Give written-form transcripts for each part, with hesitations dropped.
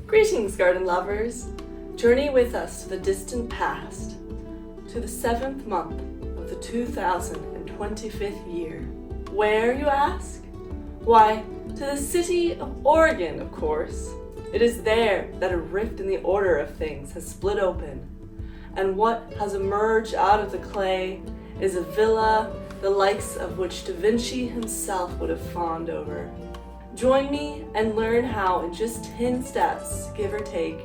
Greetings, garden lovers! Journey with us to the distant past, to the 7th month of the 2025th year. Where, you ask? Why, to the city of Oregon, of course. It is there that a rift in the order of things has split open, and what has emerged out of the clay is a villa the likes of which Da Vinci himself would have fawned over. Join me and learn how, in just 10 steps, give or take,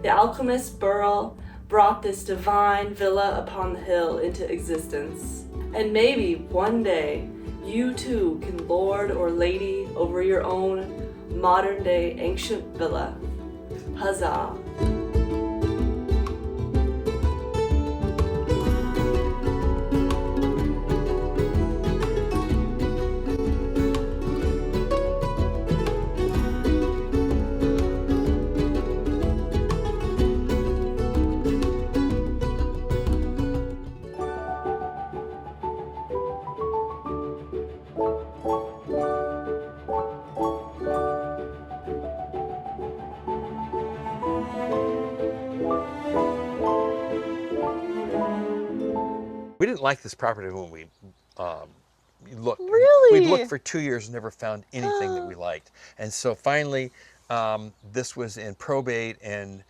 the alchemist Burl brought this divine villa upon the hill into existence. And maybe one day, you too can lord or lady over your own modern-day ancient villa. Huzzah! We didn't like this property when we looked. Really? We looked for 2 years and never found anything that we liked. And so finally, this was in probate, and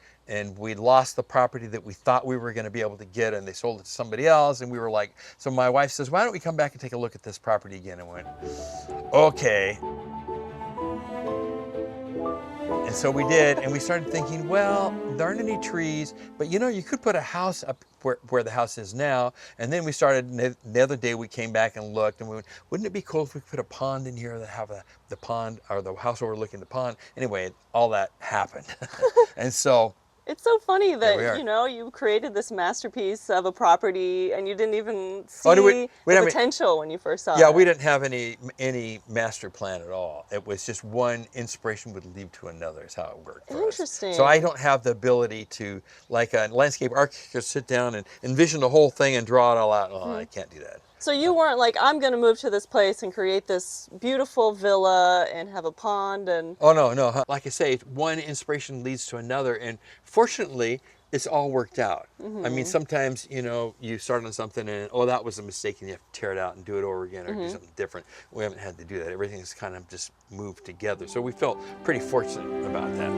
we lost the property that we thought we were going to be able to get, and they sold it to somebody else. And we were like, so my wife says, why don't we come back and take a look at this property again? And went, okay. And so we did, and we started thinking, well, there aren't any trees, but you know, you could put a house up where the house is now. And then we started, the other day we came back and looked, and we went, wouldn't it be cool if we could put a pond in here that have the pond, or the house overlooking the pond? Anyway, all that happened. And so, it's so funny that, you know, you created this masterpiece of a property and you didn't even see the potential when you first saw it. Yeah, we didn't have any master plan at all. It was just one inspiration would lead to another is how it worked for Interesting. us. So I don't have the ability to, like a landscape architect, sit down and envision the whole thing and draw it all out. Oh, I can't do that. So you weren't like, I'm going to move to this place and create this beautiful villa and have a pond and... Oh, no. Like I say, one inspiration leads to another. And fortunately, it's all worked out. I mean, sometimes, you know, you start on something and, oh, that was a mistake, and you have to tear it out and do it over again or do something different. We haven't had to do that. Everything's kind of just moved together. So we felt pretty fortunate about that.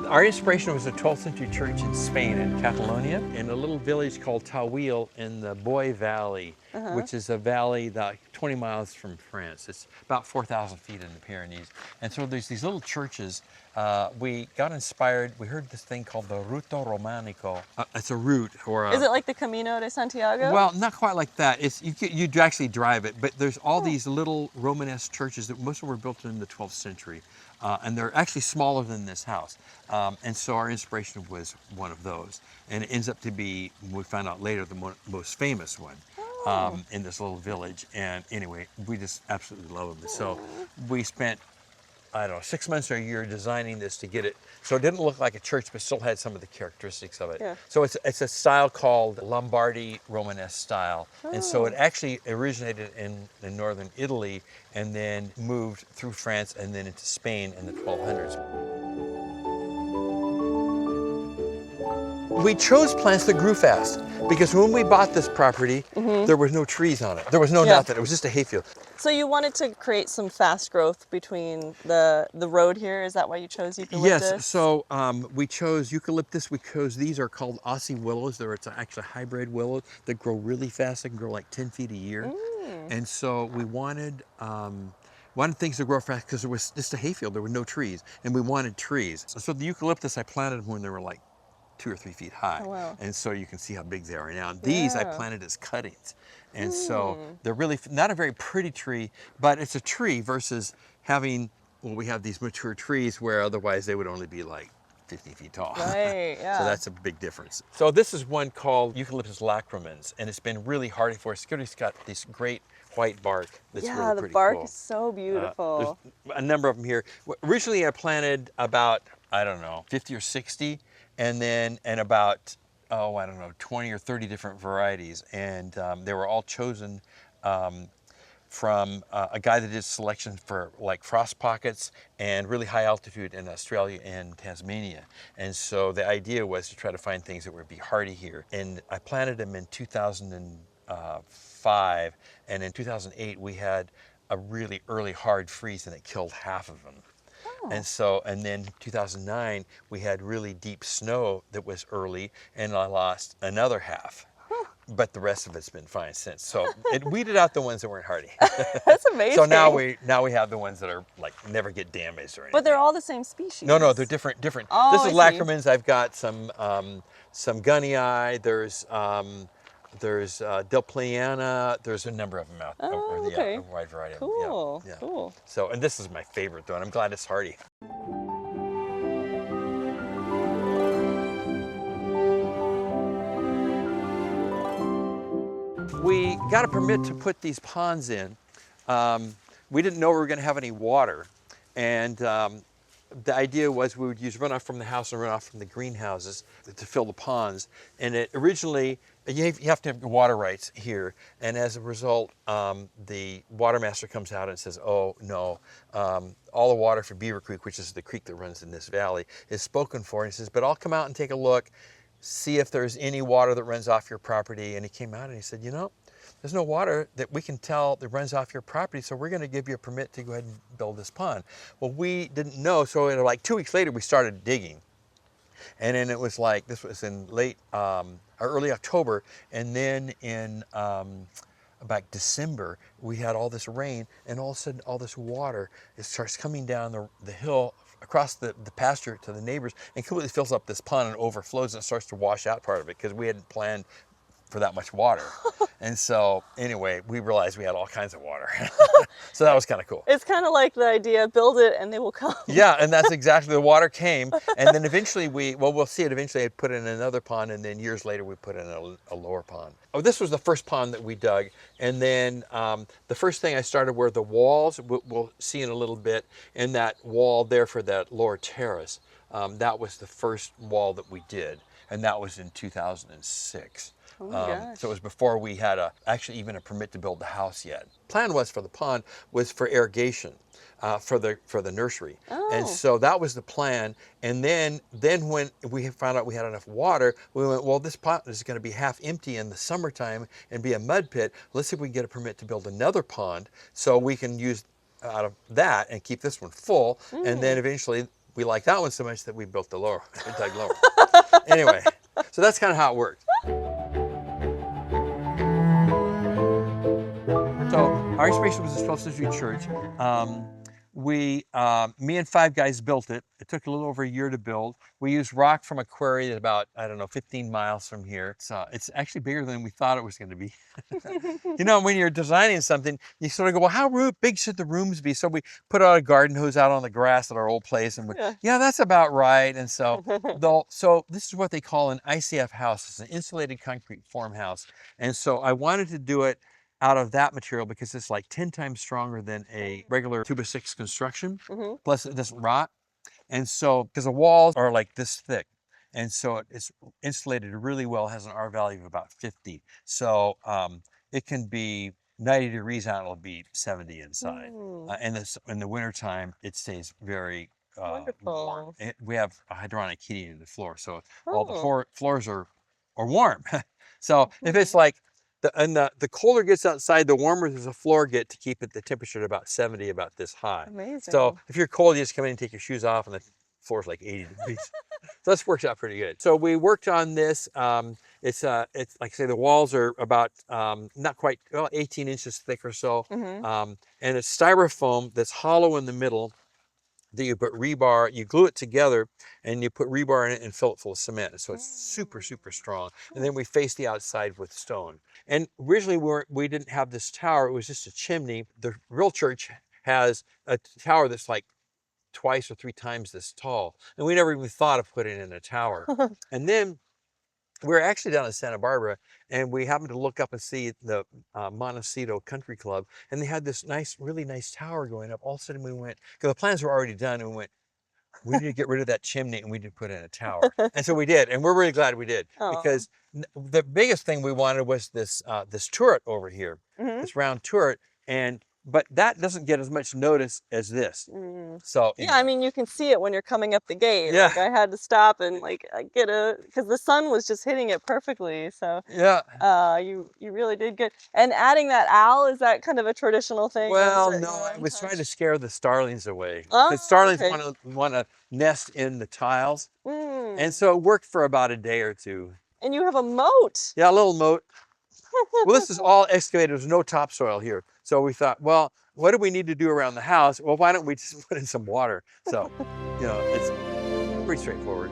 Our inspiration was a 12th century church in Spain, in Catalonia, in a little village called Tawil in the Boy Valley, which is a valley that 20 miles from France. It's about 4,000 feet in the Pyrenees. And so there's these little churches. We got inspired, we heard this thing called the Ruta Romanico. It's a route, or a... Is it like the Camino de Santiago? Well, not quite like that. It's you'd actually drive it, but there's all these little Romanesque churches that most of them were built in the 12th century. And they're actually smaller than this house. And so our inspiration was one of those. And it ends up to be, we found out later, the most famous one in this little village. And anyway, we just absolutely love them. So we spent, I don't know, 6 months or a year designing this to get it. So it didn't look like a church, but still had some of the characteristics of it. Yeah. So it's a style called Lombard Romanesque style. And so it actually originated in northern Italy and then moved through France and then into Spain in the 1200s. We chose plants that grew fast because when we bought this property, there was no trees on it. There was no nothing. It was just a hayfield. So you wanted to create some fast growth between the road here. Is that why you chose eucalyptus? Yes. So we chose eucalyptus. We chose, these are called Aussie willows. It's actually hybrid willows that grow really fast. They can grow like 10 feet a year. And so we wanted things to grow fast because it was just a hayfield. There were no trees, and we wanted trees. So the eucalyptus, I planted when they were like 2 or 3 feet high. Oh, wow. And so you can see how big they are now. And these I planted as cuttings. And so they're really not a very pretty tree, but it's a tree versus having, well, we have these mature trees where otherwise they would only be like 50 feet tall. Right, yeah. So that's a big difference. So this is one called Eucalyptus lacrymans, and it's been really hardy for us. It's got this great white bark that's really pretty cool. Yeah, the bark is so beautiful. There's a number of them here. Originally I planted about, I don't know, 50 or 60. And about, I don't know, 20 or 30 different varieties. And they were all chosen from a guy that did selection for like frost pockets and really high altitude in Australia and Tasmania. And so the idea was to try to find things that would be hardy here. And I planted them in 2005, and in 2008 we had a really early hard freeze and it killed half of them. And then 2009 we had really deep snow that was early, and I lost another half. But the rest of it's been fine since. So it weeded out the ones that weren't hardy. That's amazing. So now we have the ones that are like never get damaged or anything. But they're all the same species. No, they're different. Oh, This is I see. lacrymans. I've got some gunny eye. There's Delpliana. There's a number of them out. Oh, okay. A wide variety Cool. of them. Yeah. Cool. So, and this is my favorite though, and I'm glad it's hardy. We got a permit to put these ponds in. We didn't know we were going to have any water, and the idea was we would use runoff from the house and runoff from the greenhouses to fill the ponds. And it originally, you have to have water rights here, and as a result, the water master comes out and says, oh no, all the water for Beaver Creek, which is the creek that runs in this valley, is spoken for. And he says, but I'll come out and take a look, see if there's any water that runs off your property. And he came out and he said, you know, there's no water that we can tell that runs off your property, so we're going to give you a permit to go ahead and build this pond. Well, we didn't know, so like 2 weeks later we started digging. And then it was like, this was in late or early October, and then in about December we had all this rain, and all of a sudden all this water, it starts coming down the hill across the pasture to the neighbors and completely fills up this pond and overflows, and starts to wash out part of it because we hadn't planned for that much water. And so anyway, we realized we had all kinds of water. So that was kind of cool. It's kind of like the idea, build it and they will come. Yeah, and that's exactly, the water came, and then eventually we'll see it, eventually I put in another pond, and then years later we put in a lower pond. Oh, this was the first pond that we dug, and then the first thing I started were the walls. We'll see in a little bit, and that wall there for that lower terrace, that was the first wall that we did, and that was in 2006. Oh my gosh. So it was before we had actually even a permit to build the house yet. Plan was for the pond was for irrigation, for the nursery. Oh. And so that was the plan. And then when we found out we had enough water, we went, well, this pond is going to be half empty in the summertime and be a mud pit. Let's see if we can get a permit to build another pond so we can use out of that and keep this one full. And then eventually we liked that one so much that we built the lower, we dug lower. Anyway, so that's kind of how it worked. So our inspiration was the 12th century church. Me and 5 guys built it. It took a little over a year to build. We used rock from a quarry at about, 15 miles from here. It's actually bigger than we thought it was going to be. You know, when you're designing something, you sort of go, well, how big should the rooms be? So we put out a garden hose out on the grass at our old place, and yeah, that's about right. And so, so this is what they call an ICF house. It's an insulated concrete form house. And so I wanted to do it out of that material because it's like 10 times stronger than a regular 2x6 construction. Plus it doesn't rot. And so, because the walls are like this thick, and so it's insulated really well, has an R value of about 50. So it can be 90 degrees out, it'll be 70 inside. And in the wintertime, it stays very warm. We have a hydronic heating in the floor, so all the floors are warm. So if it's like, the colder it gets outside, the warmer does the floor get to keep the temperature at about 70, about this high. Amazing. So if you're cold, you just come in and take your shoes off, and the floor's like 80 degrees. So this works out pretty good. So we worked on this. It's like I say, the walls are about not quite 18 inches thick or so, and it's styrofoam that's hollow in the middle. That you put rebar, you glue it together, and you put rebar in it and fill it full of cement. So it's super, super strong. And then we face the outside with stone. And originally we didn't have this tower, it was just a chimney. The real church has a tower that's like 2 or 3 times this tall. And we never even thought of putting in a tower. And then we were actually down in Santa Barbara, and we happened to look up and see the Montecito Country Club, and they had this really nice tower going up. All of a sudden we went, because the plans were already done, and we went, we need to get rid of that chimney, and we need to put in a tower. And so we did, and we're really glad we did, because the biggest thing we wanted was this turret over here, this round turret. But that doesn't get as much notice as this. So yeah, I mean, you can see it when you're coming up the gate. Yeah. Like I had to stop and like because the sun was just hitting it perfectly. So yeah. you really did good. And adding that owl, is that kind of a traditional thing? Well, no, I was trying to scare the starlings away. Oh, The starlings okay. want to nest in the tiles, and so it worked for about a day or two. And you have a moat. Yeah, a little moat. Well, this is all excavated. There's no topsoil here. So we thought, well, what do we need to do around the house? Well, why don't we just put in some water? So, it's pretty straightforward.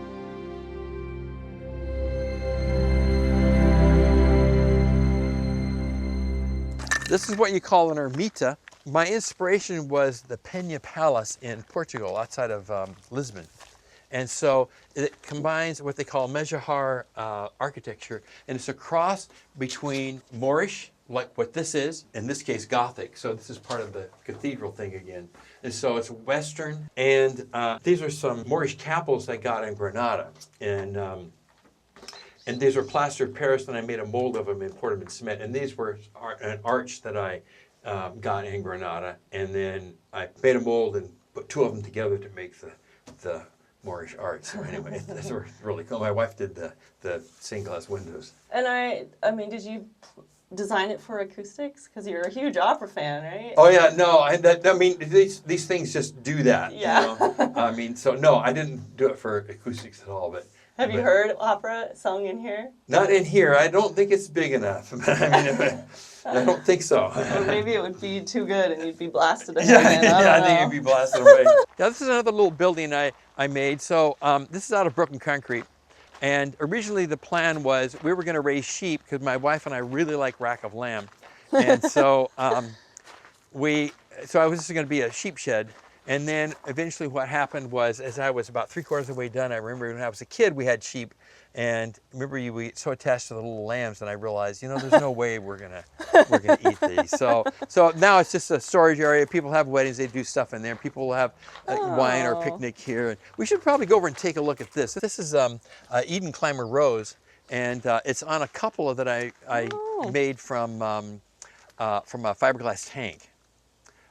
This is what you call an ermita. My inspiration was the Penha Palace in Portugal, outside of Lisbon. And so it combines what they call Mejahar architecture, and it's a cross between Moorish, like what this is, in this case Gothic, so this is part of the cathedral thing again. And so it's Western, and these are some Moorish capels I got in Granada. And these were plaster of Paris, and I made a mold of them and poured them in cement. And these were an arch that I got in Granada, and then I made a mold and put two of them together to make the Moorish art. So anyway, those were really cool. My wife did the stained glass windows. And I mean, did you design it for acoustics? Because you're a huge opera fan, right? Oh yeah, no, I mean these things just do that. Yeah. I mean, so no, I didn't do it for acoustics at all. But have you heard opera sung in here? Not in here. I don't think it's big enough. I mean, I don't think so. Or maybe it would be too good and you'd be blasted away. I think you'd be blasted away. Yeah, this is another little building I made. So this is out of broken concrete. And originally the plan was we were going to raise sheep because my wife and I really like rack of lamb. And so so I was just going to be a sheep shed. And then eventually what happened was, as I was about 3/4 of the way done, I remember when I was a kid, we had sheep. And remember, we get so attached to the little lambs, and I realized, there's no way we're gonna eat these. So now it's just a storage area. People have weddings, they do stuff in there. People will have wine or picnic here. And we should probably go over and take a look at this. This is Eden Climber Rose, and it's on a couple that I made from a fiberglass tank.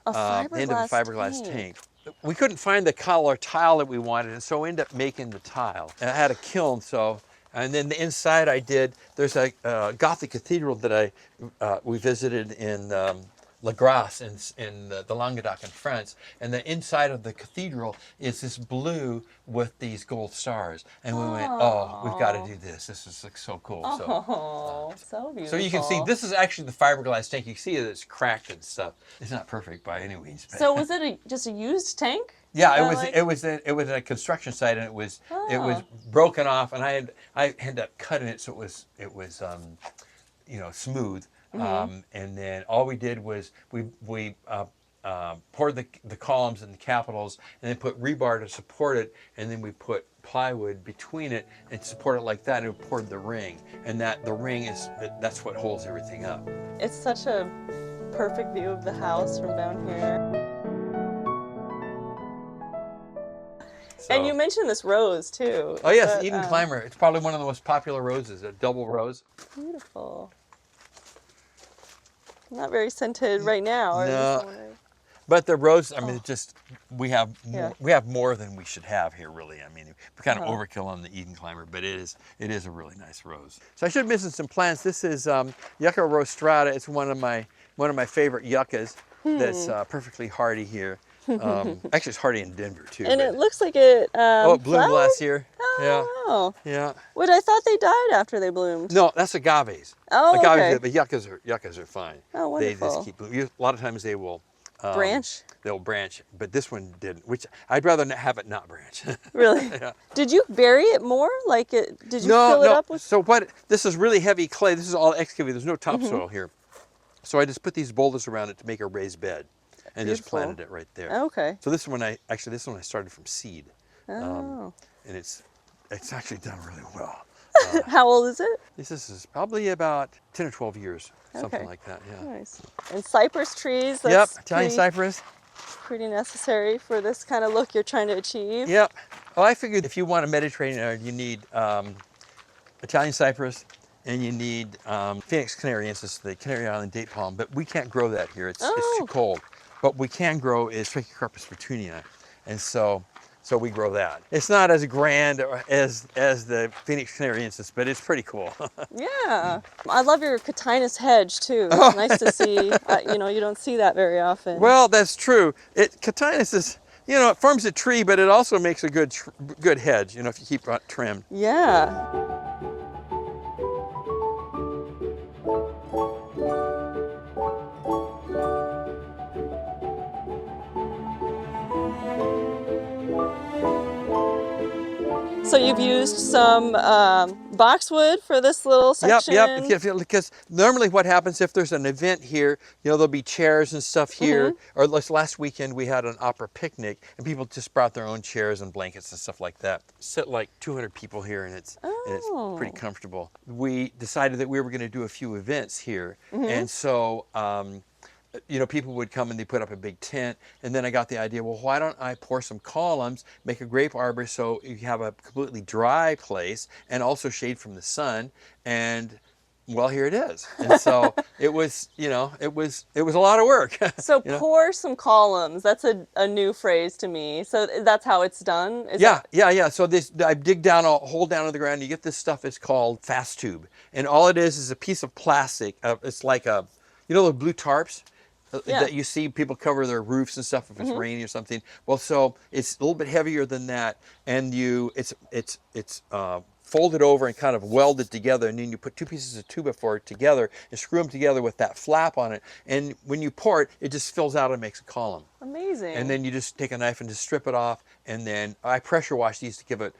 The end of a fiberglass tank. We couldn't find the color tile that we wanted, and so we ended up making the tile. And I had a kiln, and then the inside there's a Gothic cathedral that we visited in La Grasse in the Languedoc in France, and the inside of the cathedral is this blue with these gold stars. And we went, we've got to do this. This looks so cool. So beautiful. So you can see, this is actually the fiberglass tank. You can see that it's cracked and stuff. It's not perfect by any means. So was it just a used tank? Yeah, it was a construction site, and it was broken off, and I ended up cutting it so it was smooth. And then all we did was we poured the columns and the capitals, and then put rebar to support it, and then we put plywood between it and support it like that, and we poured the ring, and the ring that's what holds everything up. It's such a perfect view of the house from down here. So. And you mentioned this rose too. Oh yes, Eden Climber. It's probably one of the most popular roses, a double rose. Beautiful. Not very scented right now. No, but the rose. I mean, we have more than we should have here. Really, I mean, we're kind of overkill on the Eden Climber, but it is a really nice rose. So I should have mentioned some plants. This is yucca rostrata. It's one of my favorite yuccas. That's perfectly hardy here. Actually, it's hardy in Denver too. And it looks like it. It bloomed last year. Oh. Yeah. What, I thought they died after they bloomed. No, that's agaves. Oh, okay. The yuccas are fine. Oh, wonderful. They just keep blooming. A lot of times they will branch. They'll branch, but this one didn't. Which I'd rather have it not branch. Really? Yeah. Did you bury it more? Did you fill it up with? So this is really heavy clay. This is all excavated. There's no topsoil here. So I just put these boulders around it to make a raised bed. And just planted it right there. Okay. So this one I started from seed. Oh. And it's actually done really well. How old is it? This is probably about 10 or 12 years, something like that. Yeah. Nice. And cypress trees. Yep, Italian cypress. Pretty necessary for this kind of look you're trying to achieve. Yep. Well, I figured if you want a Mediterranean, you need Italian cypress and you need Phoenix canariensis, the Canary Island date palm, but we can't grow that here. It's too cold. What we can grow is Trachycarpus petunia, and so we grow that. It's not as grand as the Phoenix canariensis, but it's pretty cool. Yeah, I love your Catinus hedge too. It's nice to see. You know, you don't see that very often. Well, that's true. Catinus is, you know, it forms a tree, but it also makes a good hedge, you know, if you keep it trimmed. Yeah. So you've used some boxwood for this little section? Yep, because normally what happens if there's an event here, you know, there'll be chairs and stuff here. Or last weekend we had an opera picnic and people just brought their own chairs and blankets and stuff like that. Sit like 200 people here and it's pretty comfortable. We decided that we were going to do a few events here. And so you know, people would come and they put up a big tent, and then I got the idea, well, why don't I pour some columns, make a grape arbor so you have a completely dry place and also shade from the sun, and well, here it is. And so it was, you know, it was a lot of work. So pour some columns, that's a new phrase to me. So that's how it's done? Yeah. So I dig down a hole down in the ground, you get this stuff, it's called fast tube. And all it is a piece of plastic, it's like you know the blue tarps? That you see people cover their roofs and stuff if it's rainy or something. Well, so it's a little bit heavier than that, and it's folded over and kind of welded together, and then you put two pieces of 2x4 together and screw them together with that flap on it. And when you pour it, it just fills out and makes a column. Amazing. And then you just take a knife and just strip it off, and then I pressure wash these to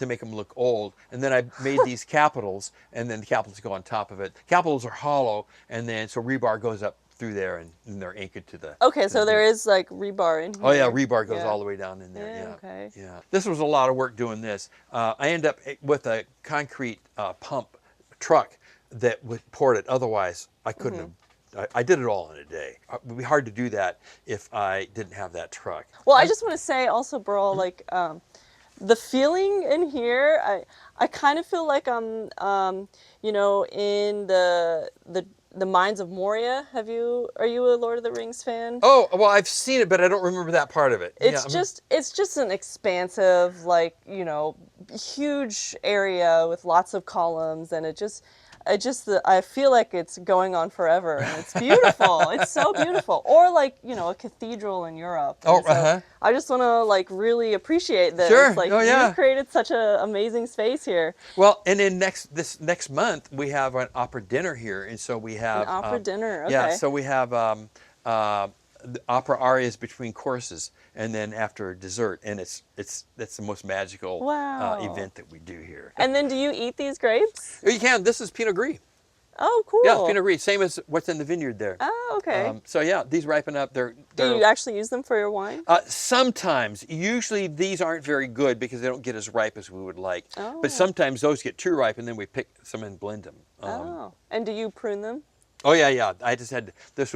make them look old. And then I made these capitals, and then the capitals go on top of it. Capitals are hollow, and then so rebar goes up through there, and they're anchored to the... Okay, so there is like rebar in here. Oh yeah, rebar goes all the way down in there, Okay. Yeah. This was a lot of work doing this. I ended up with a concrete pump truck that poured it. Otherwise, I couldn't have... I did it all in a day. It would be hard to do that if I didn't have that truck. Well, I just want to say also, Burl, like the feeling in here, I kind of feel like I'm, you know, in the Mines of Moria. Are you a Lord of the Rings fan? Oh, well, I've seen it, but I don't remember that part of it. It's just an expansive, like, you know, huge area with lots of columns, and I feel like it's going on forever, and it's beautiful. It's so beautiful. Or like, you know, a cathedral in Europe. I just want to like really appreciate this. Sure. Like, you've created such an amazing space here. Well, and then this next month we have an opera dinner here, and so we have an opera dinner. Okay. Yeah. So we have the opera arias between courses, and then after dessert, and that's the most magical event that we do here. And then do you eat these grapes? You can. This is Pinot Gris. Oh, cool. Yeah, Pinot Gris, same as what's in the vineyard there. Oh, okay. So yeah, these ripen up. Do you actually use them for your wine? Sometimes. Usually these aren't very good because they don't get as ripe as we would like. Oh. But sometimes those get too ripe, and then we pick some and blend them. And do you prune them? Oh yeah. I just had this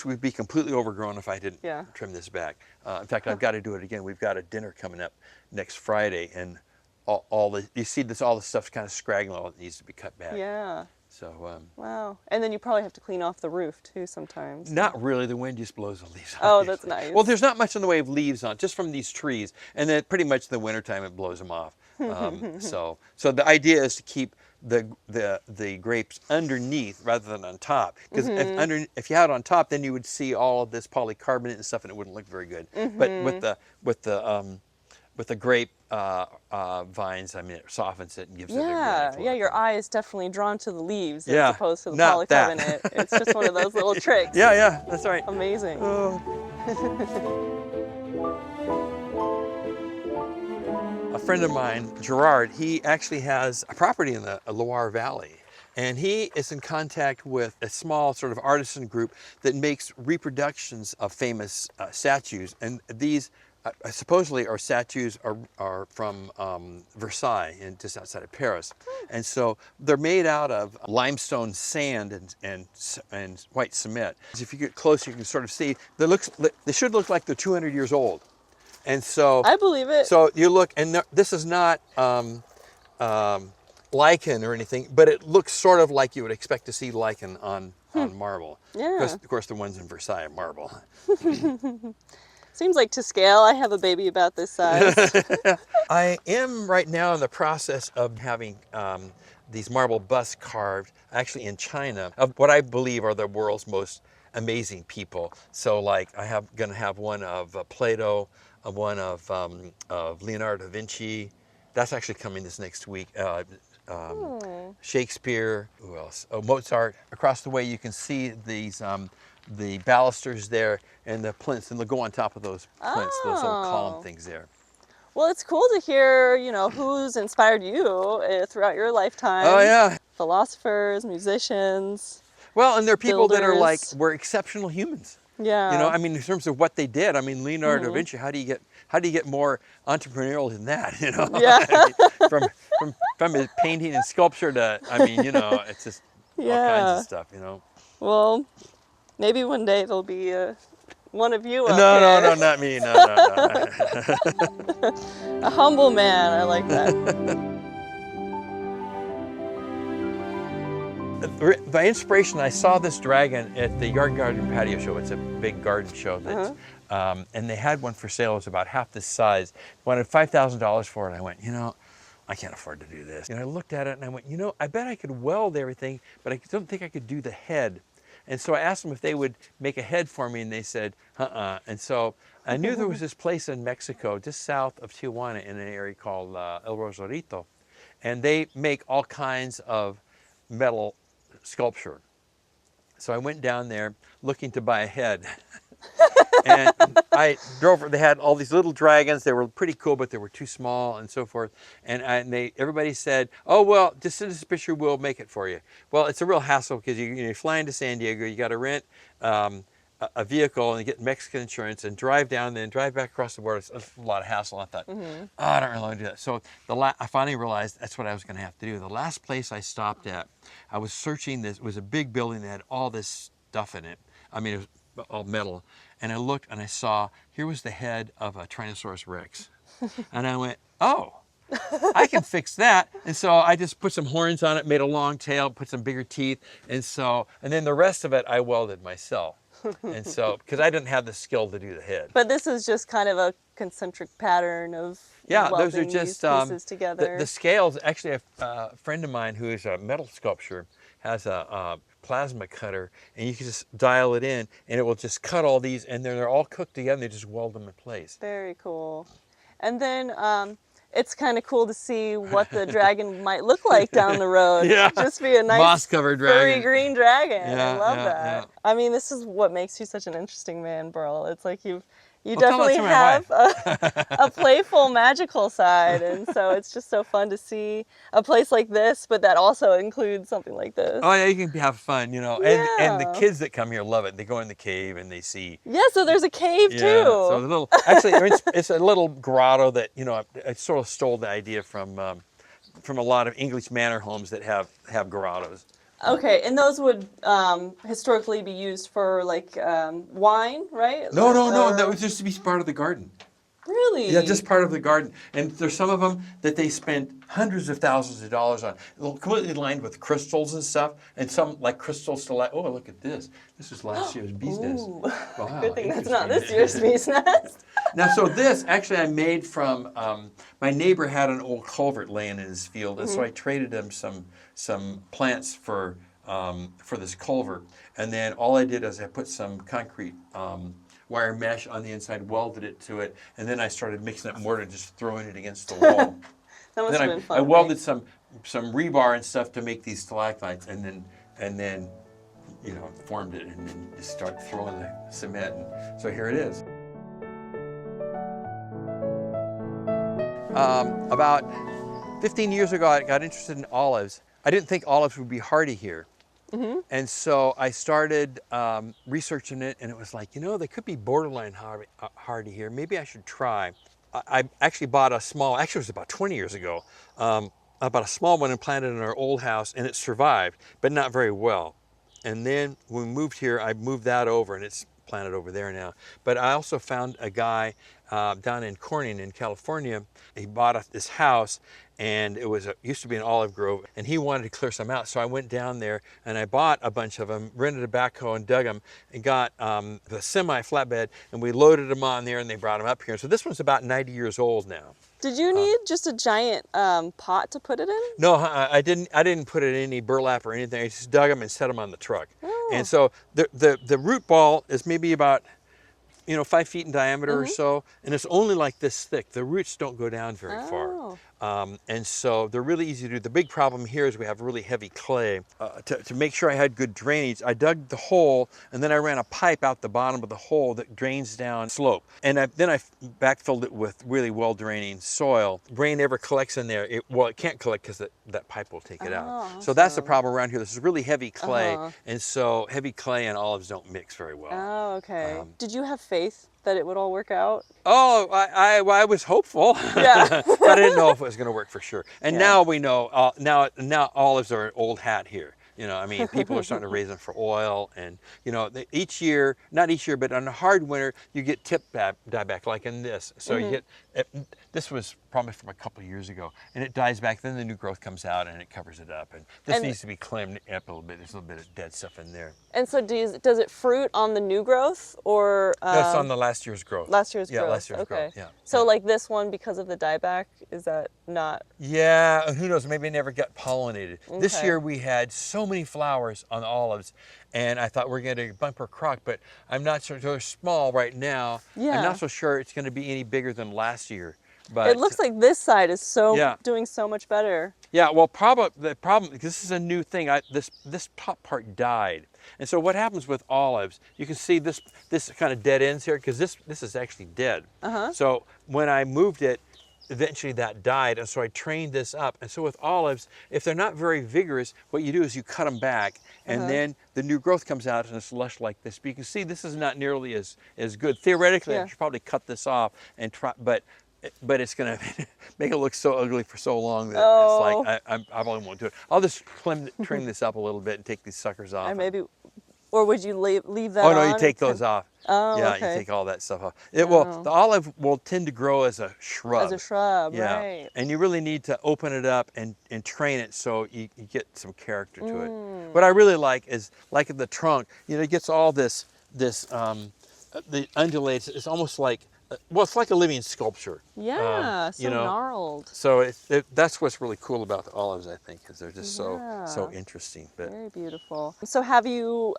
would be completely overgrown if I didn't trim this back. In fact, I've got to do it again. We've got a dinner coming up next Friday, and all the stuff's kind of scraggling. All it needs to be cut back. Yeah. So wow. And then you probably have to clean off the roof too sometimes. Not really. The wind just blows the leaves off. Oh, that's nice. Well, there's not much in the way of leaves on, just from these trees, and then pretty much in the wintertime it blows them off. So the idea is to keep the grapes underneath rather than on top, because if you had it on top, then you would see all of this polycarbonate and stuff, and it wouldn't look very good. But with the grape vines, I mean, it softens it and gives it a really your eye is definitely drawn to the leaves as opposed to the polycarbonate. It's just one of those little tricks. Yeah, that's right. Amazing. A friend of mine, Gerard, he actually has a property in the Loire Valley. And he is in contact with a small sort of artisan group that makes reproductions of famous statues. And these supposedly our statues are from Versailles, just outside of Paris. And so they're made out of limestone sand and white cement. If you get close, you can sort of see, they should look like they're 200 years old. And so I believe it. So you look, and this is not lichen or anything, but it looks sort of like you would expect to see lichen on marble. Yeah. Of course, the ones in Versailles are marble. Seems like to scale. I have a baby about this size. I am right now in the process of having these marble busts carved, actually in China, of what I believe are the world's most amazing people. So like going to have one of Plato, one of Leonardo da Vinci. That's actually coming this next week. Shakespeare, who else? Oh, Mozart. Across the way you can see these the balusters there and the plinths, and they'll go on top of those plinths, those little column things there. Well, it's cool to hear, you know, who's inspired you throughout your lifetime. Oh yeah. Philosophers, musicians. Well, and they're people that are like, builders. were exceptional humans. Yeah. You know, I mean, in terms of what they did, I mean, Leonardo da Vinci, how do you get more entrepreneurial than that, you know? Yeah. I mean, from his painting and sculpture to, I mean, you know, it's just all kinds of stuff, you know? Well, maybe one day there'll be one of you up No, here. no, not me, no. A humble man, I like that. My inspiration, I saw this dragon at the Yard Garden Patio Show. It's a big garden show that's, and they had one for sale. It was about half this size. Wanted $5,000 for it. I went, you know, I can't afford to do this. And I looked at it and I went, you know, I bet I could weld everything, but I don't think I could do the head. And so I asked them if they would make a head for me, and they said, And so I knew there was this place in Mexico, just south of Tijuana, in an area called El Rosarito, and they make all kinds of metal sculpture. So I went down there looking to buy a head. And I drove, they had all these little dragons. They were pretty cool, but they were too small and so forth. And everybody said, oh, well, just send us a picture, we'll make it for you. Well, it's a real hassle because you fly into San Diego, you got to rent a vehicle and get Mexican insurance and drive down there and drive back across the border. It's a lot of hassle. I thought, oh, I don't really want to do that. So I finally realized that's what I was going to have to do. The last place I stopped at, I was searching this, it was a big building that had all this stuff in it. I mean, it was all metal. And I looked and I saw, here was the head of a Tyrannosaurus Rex. And I went, oh, I can fix that. And so I just put some horns on it, made a long tail, put some bigger teeth. And then the rest of it I welded myself. And so, because I didn't have the skill to do the head. But this is just kind of a concentric pattern of those are welding just these pieces together. the scales. Actually, a friend of mine who is a metal sculptor has a plasma cutter, and you can just dial it in, and it will just cut all these, and they're all cooked together, and they just weld them in place. Very cool. And then it's kind of cool to see what the dragon might look like down the road. Yeah. Just be a nice moss-covered furry dragon. green dragon. Yeah, I love yeah, that. yeah. I mean, this is what makes you such an interesting man, Burl. It's like you Well, tell that definitely to my have wife. a playful, magical side, and so it's just so fun to see a place like this, but that also includes something like this. Oh yeah, you can have fun, you know. And the kids that come here love it. They go in the cave and they see. Yeah, so there's a cave too. So the little, actually, it's a little grotto that, you know, I sort of stole the idea from a lot of English manor homes that have grottos. Okay, and those would historically be used for like wine, right? No, Or- that was just to be part of the garden. Really? Yeah, just part of the garden. And there's some of them that they spent hundreds of thousands of dollars on, completely lined with crystals and stuff, and some like crystals to oh, look at this. This is last year's bee's nest. Ooh. Wow, Good thing that's not interesting. this year's bee's nest. Now, so this actually I made from, my neighbor had an old culvert laying in his field, and so I traded him some plants for this culvert. And then all I did is I put some concrete wire mesh on the inside, welded it to it, and then I started mixing up mortar and just throwing it against the wall. That must then have been fun. I welded some rebar and stuff to make these stalactites, and then you know, formed it, and then just start throwing the cement. And so here it is. About 15 years ago, I got interested in olives. I didn't think olives would be hardy here. And so I started researching it, and it was like, you know, they could be borderline hardy here. Maybe I should try. I actually bought a small, actually it was about 20 years ago, I bought a small one and planted it in our old house, and it survived, but not very well. And then when we moved here, I moved that over, and it's planted over there now. But I also found a guy down in Corning in California. He bought this house, and it used to be an olive grove, and he wanted to clear some out. So I went down there and I bought a bunch of them, rented a backhoe and dug them, and got the semi flatbed, and we loaded them on there, and they brought them up here. So this one's about 90 years old now. Did you need just a giant pot to put it in? No, I didn't put it in any burlap or anything. I just dug them and set them on the truck. Oh. And so the root ball is maybe about 5 feet in diameter or so, and it's only like this thick. The roots don't go down very far. And so they're really easy to do. The big problem here is we have really heavy clay. To make sure I had good drainage, I dug the hole, and then I ran a pipe out the bottom of the hole that drains down slope. And then I backfilled it with really well-draining soil. Rain never collects in there. It can't collect because that pipe will take it out. Awesome. So that's the problem around here. This is really heavy clay, and so heavy clay and olives don't mix very well. Oh, okay. Did you have faith that it would all work out? Oh, I was hopeful. Yeah. But I didn't know if it was going to work for sure. And now we know, now olives are an old hat here. I mean, people are starting to raise them for oil, and each year, not each year, but on a hard winter, you get tip dieback like in this. So you get, this was probably from a couple of years ago, and it dies back, then the new growth comes out and it covers it up. And this needs to be cleaned up a little bit. There's a little bit of dead stuff in there. And so does it fruit on the new growth, or? No, it's on the last year's growth. Last year's growth. Yeah, last year's growth, yeah. So like this one, because of the dieback, is that not? Yeah, who knows, maybe it never got pollinated. Okay. This year we had so many flowers on the olives, and I thought we're getting a bumper crop, but I'm not sure. They're small right now. Yeah. I'm not so sure it's going to be any bigger than last year. But It looks like this side is doing so much better. Yeah, well, the problem, because this is a new thing, this top part died. And so what happens with olives, you can see this kind of dead ends here, because this is actually dead. So when I moved it, eventually that died, and so I trained this up. And so with olives, if they're not very vigorous, what you do is you cut them back, and then the new growth comes out and it's lush like this. But you can see this is not nearly as good. Theoretically, I should probably cut this off and try, but it's going to make it look so ugly for so long that it's like I probably won't do it. I'll just trim this up a little bit and take these suckers off. And maybe, or would you leave that? Oh no, on? you take those off. Oh, yeah, okay. you take all that stuff off. The olive will tend to grow as a shrub. As a shrub, yeah. right. And you really need to open it up and train it so you get some character to it. What I really like is, like the trunk, it gets all this the undulates. It's almost like, well, it's like a living sculpture. Yeah, so gnarled. So that's what's really cool about the olives, I think, is they're just so interesting. But very beautiful. So have you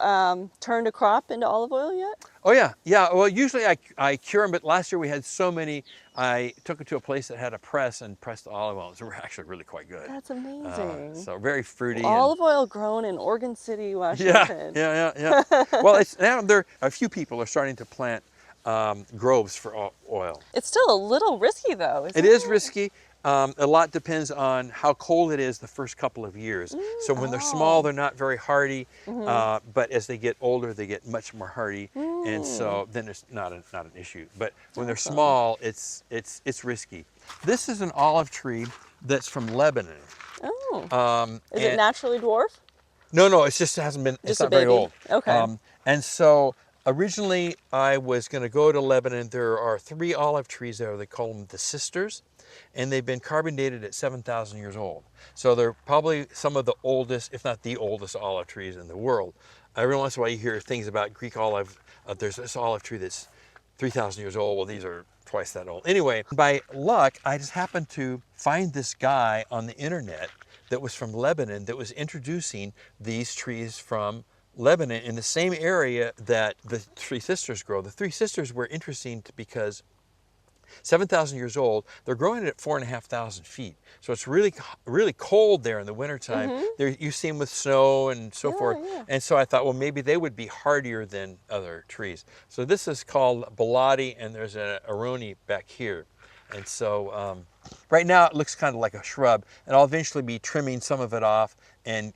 turned a crop into olive oil yet? Oh yeah. Well, usually I cure them, but last year we had so many, I took it to a place that had a press and pressed the olive oil. So we're actually really quite good. That's amazing. So very fruity. Well, olive oil grown in Oregon City, Washington. Yeah. Well, now a few people are starting to plant groves for oil. It's still a little risky though, isn't it? It is risky. A lot depends on how cold it is the first couple of years. So when they're small, they're not very hardy, but as they get older, they get much more hardy, and so then it's not an issue. But when they're small, it's risky. This is an olive tree that's from Lebanon. Oh. Is it naturally dwarf? No, it just hasn't been. It's not very old. Okay. And so originally, I was going to go to Lebanon. There are 3 olive trees there. They call them the sisters, and they've been carbon dated at 7,000 years old. So they're probably some of the oldest, if not the oldest, olive trees in the world. Every once in a while, you hear things about Greek olive. There's this olive tree that's 3,000 years old. Well, these are twice that old. Anyway, by luck, I just happened to find this guy on the internet that was from Lebanon that was introducing these trees from Lebanon in the same area that the 3 sisters grow. The 3 sisters were interesting because 7,000 years old, they're growing it at 4,500 feet. So it's really, really cold there in the wintertime. You see them with snow and so forth. Yeah. And so I thought, well, maybe they would be hardier than other trees. So this is called Baladi, and there's an Aroni back here. And so Right now it looks kind of like a shrub, and I'll eventually be trimming some of it off and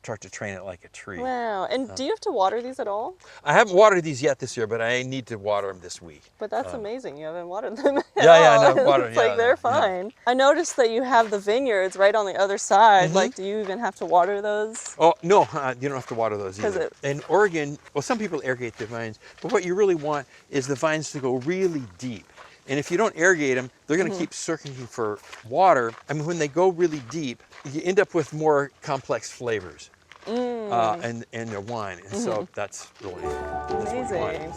start to train it like a tree. Wow. And do you have to water these at all? I haven't watered these yet this year, but I need to water them this week. But that's amazing. You haven't watered them at Yeah, all. no, water, It's like they're fine. I noticed that you have the vineyards right on the other side. Like, do you even have to water those? Oh, no, you don't have to water those 'Cause either. In Oregon, well, some people irrigate their vines, but what you really want is the vines to go really deep. And if you don't irrigate them, they're going to keep searching for water. I mean, when they go really deep, you end up with more complex flavors and their wine. And so that's really Amazing.